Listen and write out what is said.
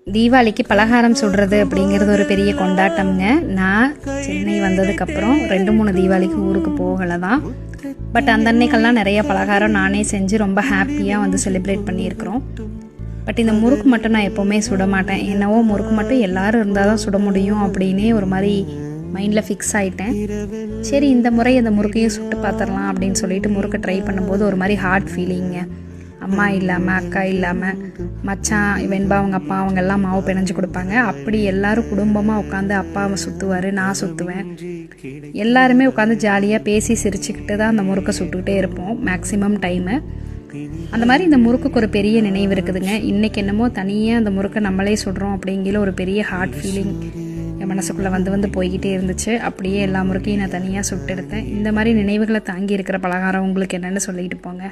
தீபாவளிக்கு பலகாரம் சுடுறது அப்படிங்கிறது ஒரு பெரிய கொண்டாட்டம்ங்க. நான் சென்னை வந்ததுக்கப்புறம் 2-3 தீபாவளிக்கு ஊருக்கு போகலை தான். பட் அந்த அன்னைக்கெல்லாம் நிறைய பலகாரம் நானே செஞ்சு ரொம்ப ஹாப்பியாக வந்து செலிப்ரேட் பண்ணியிருக்கிறோம். பட் இந்த முறுக்கு மட்டும் நான் எப்போவுமே சுட மாட்டேன். என்னவோ முறுக்கு மட்டும் எல்லோரும் இருந்தால் தான் சுட முடியும் அப்படின்னே ஒரு மாதிரி மைண்டில் ஃபிக்ஸ் ஆகிட்டேன். சரி, இந்த முறை அந்த முறுக்கையும் சுட்டு பார்த்துடலாம் அப்படின்னு சொல்லிட்டு முறுக்கை ட்ரை பண்ணும்போது ஒரு மாதிரி ஹார்ட் ஃபீலிங்க. அம்மா இல்லாமல், அக்கா இல்லாமல், மச்சான், வெண்பா, அவங்க அப்பா அவங்கெல்லாம் மாவு பிணைஞ்சு கொடுப்பாங்க. அப்படி எல்லோரும் குடும்பமாக உட்காந்து அப்பாவை சுற்றுவார், நான் சுற்றுவேன். எல்லாருமே உட்காந்து ஜாலியாக பேசி சிரிச்சுக்கிட்டு தான் அந்த முறுக்கை சுட்டுக்கிட்டே இருப்போம் மேக்ஸிமம் டைமு. அந்த மாதிரி இந்த முறுக்குக்கு ஒரு பெரிய நினைவு இருக்குதுங்க. இன்றைக்கி என்னமோ தனியாக அந்த முறுக்கை நம்மளே சுடுறோம் அப்படிங்கிற ஒரு பெரிய ஹார்ட் ஃபீலிங் என் மனசுக்குள்ளே வந்து போய்கிட்டே இருந்துச்சு. அப்படியே எல்லா முறுக்கையும் நான் தனியாக சுட்டு எடுத்தேன். இந்த மாதிரி நினைவுகளை தாங்கி இருக்கிற பலகாரம் உங்களுக்கு என்னென்னு சொல்லிட்டு போங்க.